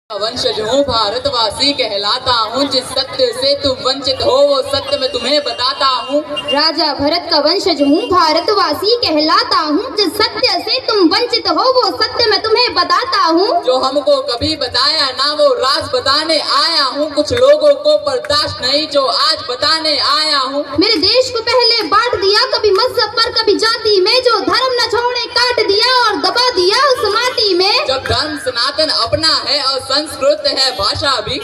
वंशज हूँ भारतवासी कहलाता हूँ, जिस सत्य से तुम वंचित हो वो सत्य मैं तुम्हें बताता हूँ। राजा भरत का वंशज हूँ भारतवासी कहलाता हूँ, जिस सत्य से तुम वंचित हो वो सत्य मैं तुम्हें बताता हूँ। जो हमको कभी बताया ना वो राज बताने आया हूँ, कुछ लोगों को बर्दाश्त नहीं जो आज बताने आया हूँ। मेरे देश को पहले बांट दिया, कभी मजहब पर कभी जाति में, जो धर्म न छोड़े काट दिया और दबा दिया उस माटी में। जब धर्म सनातन अपना है और संस्कृत है भाषा भी,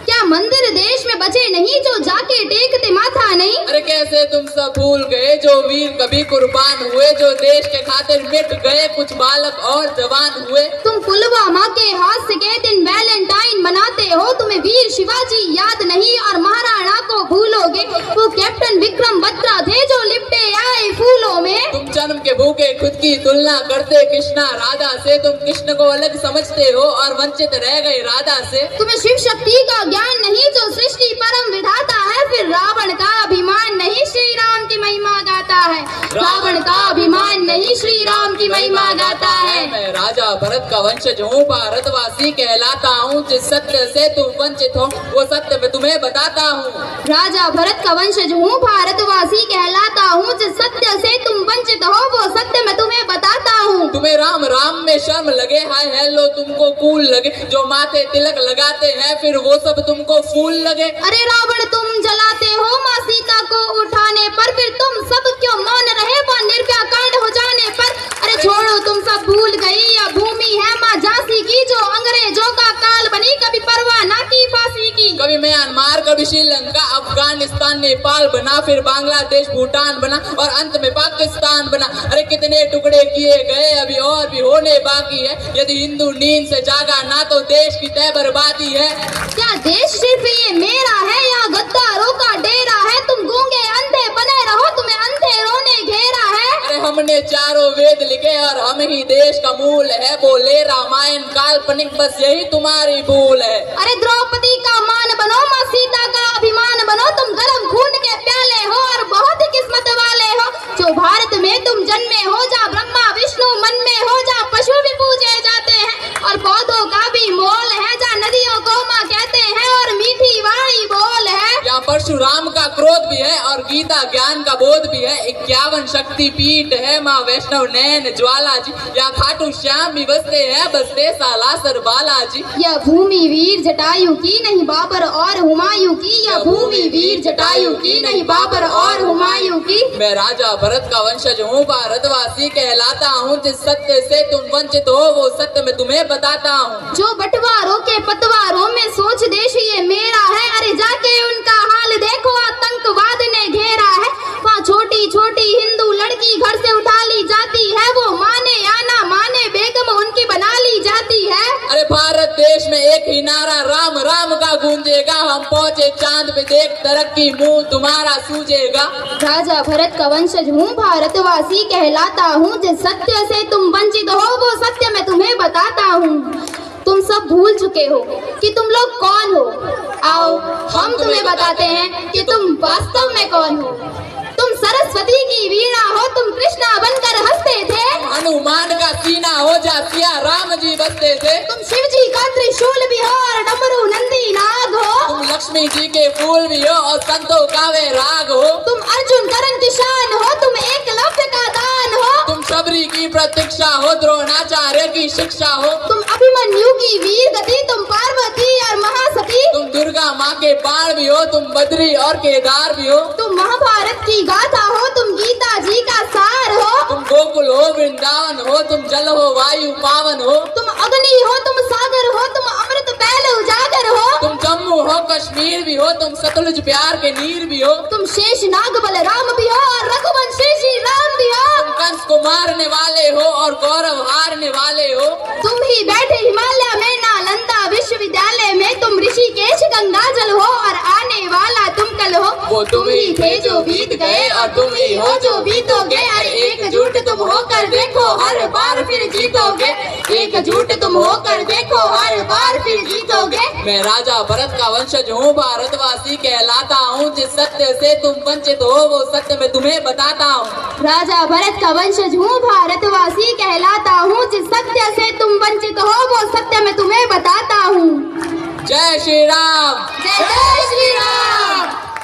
क्या मंदिर देश में बचे नहीं जो जाके टेकते माथा नहीं। अरे कैसे तुम सब भूल गए जो वीर कभी कुर्बान हुए, जो देश के खातिर मिट गए कुछ बालक और जवान हुए। तुम पुलवामा के हादसे के दिन वैलेंटाइन मनाते हो, तुम्हें वीर शिवाजी याद नहीं और महाराणा को भूलोगे। वो कैप्टन विक्रम बत्रा थे जो लिपटे आए फूलों में। तुम जन्म के भूखे खुद की तुलना करते कृष्णा राधा से, तुम कृष्ण को अलग समझते हो और वंचित रह गए राधा से। तुम्हें शिव शक्ति का ज्ञान नहीं जो सृष्टि परम विधाता है, फिर रावण का अभिमान नहीं श्री राम की महिमा गाता है। रावण का अभिमान नहीं श्री राम की महिमा गाता है। मैं राजा भरत का वंशज हूँ भारतवासी कहलाता हूँ, जिस सत्य से तुम वंचित हो वो सत्य मैं तुम्हें बताता हूँ। राजा भरत का वंशज हूँ भारतवासी कहलाता हूँ, जिस सत्य से तुम वंचित हो वो सत्य मैं तुम्हें बताता हूँ। तुम्हें राम राम में शर्म लगे, हाय हेलो तुमको कूल लगे, जो माथे तिलक लगाते हैं फिर वो सब तुमको फूल लगे। अरे रावण तुम जलाते हो माँ सीता को उठाने पर, फिर तुम सब क्यों मौन रहे वो निर्भया कांड हो जाने पर। अरे छोड़ो तुम सब भूल गई यह भूमि है माँ झांसी की, जो अंग्रेजों का काल बनी कभी परवाह ना की फांसी की। कभी म्यांमार कभी श्रीलंका अफगानिस्तान नेपाल बना, फिर बांग्लादेश भूटान बना और अंत में पाकिस्तान बना। अरे कितने टुकड़े किए गए अभी और भी होने बाकी है, यदि हिंदू नींद से जागा ना तो देश की तय बर्बादी है। क्या देश सिर्फ ये मेरा है या गद्दारों का डेरा है, तुम गूंगे अंधे बने रहो तुम्हें अंधेरों ने घेरा है। अरे हमने चारों वेद लिखे और हम ही देश का मूल है, बोले रामायण काल्पनिक बस यही तुम्हारी भूल है। अरे द्रौपदी का मान बनो माँ सीता का अभिमान बनो, तुम गरम खून के प्याले हो और बहुत ही किस्मत वाले हो। जो भारत में तुम जन्मे हो, जा ब्रह्मा विष्णु मन में हो, जा पशु भी पूजे जाते हैं और पौधों का भी मोल है, जा नदियों को माँ कहते हैं और मीठी वाणी बोल है। यहाँ परशुराम का क्रोध भी है और गीता ज्ञान का बोध भी है। 51 शक्ति पीठ है माँ वैष्णव नैन ज्वाला जी, यहाँ खाटू श्याम भी बसते हैं बसते सालासर बालाजी। यह भूमि वीर जटायु की नहीं बाबर और हुमायूं की, यह भूमि वीर जटायु की नहीं बाबर और हुमायूं की। मैं राजा भरत का वंशज हूँ भारतवासी कहलाता हूँ, जिस सत्य से तुम वंचित हो वो सत्य मैं तुम्हें बताता हूँ। जो बंटवारों के पतवारों में सोच देश ये मेरा है, अरे जाके उनका हाल देखो आतंकवाद ने घेरा है। वहाँ छोटी छोटी हिंदू लड़की घर से उठा ली जाती है, वो माने या ना माने बेगम उनकी बना ली जाती है। अरे भारत देश में एक ही नारा राम राम का गूंजेगा, हम पहुँचे चांद पे देख तरक्की मुंह तुम्हारा सूझेगा। राजा भरत का वंशज हूँ भारतवासी कहलाता हूँ, जिस सत्य से तुम वंचित हो वो सत्य मैं तुम्हें बताता हूँ। तुम सब भूल चुके हो कि तुम लोग कौन हो, आओ हम तुम्हें बताते हैं कि तुम वास्तव में कौन हो। तुम सरस्वती की वीणा हो, तुम कृष्णा बनकर हंसते थे। हनुमान का सीना हो जा सिया राम जी बसते थे। तुम शिव जी का त्रिशूल भी हो और डमरू नंदी नाग हो। तुम लक्ष्मी जी के फूल भी हो और संतों का वे राग हो। तुम अर्जुन करण किसान हो, तुम एकलव्य का दान हो। तुम शबरी की प्रतीक्षा हो, द्रोणाचार्य की शिक्षा हो। तुम अभिमन्यु की वीर गति, तुम पार्वती और महासती। तुम दुर्गा माँ के बाण भी हो, तुम बद्री और केदार भी हो। तुम महाभारत की गाथा हो, तुम गीता जी का सार हो। तुम गोकुल हो वृंदावन हो, तुम जल हो वायु पावन हो। तुम अग्नि हो, तुम सागर हो, तुम अमृत पहले उजागर हो। तुम जम्मू हो कश्मीर भी हो, तुम सतलुज प्यार के नीर भी हो। तुम शेष नाग बलराम भी हो और रघुवंशी श्री राम भी हो। तुम कंस को मारने वाले हो और गौरव हारने वाले हो। तुम ही बैठे हिमालय में नालंदा विश्वविद्यालय में, तुम ऋषिकेश गंगाजल हो और आने वाला तुम कल हो। वो तुम ही थे जो बीत गए और तुम ही हो जो बीतोगे। अरे एकजुट तुम होकर देखो हर बार फिर जीतोगे। एकजुट तुम होकर देखो हर बार फिर जीतोगे। मैं राजा भरत का वंशज हूँ भारतवासी कहलाता हूँ, जिस सत्य से तुम वंचित हो वो सत्य मैं तुम्हें बताता हूँ। राजा भरत का वंशज हूँ भारतवासी कहलाता हूँ, जिस सत्य से तुम वंचित हो वो सत्य मैं तुम्हें बताता हूँ। जय श्री राम। जय जय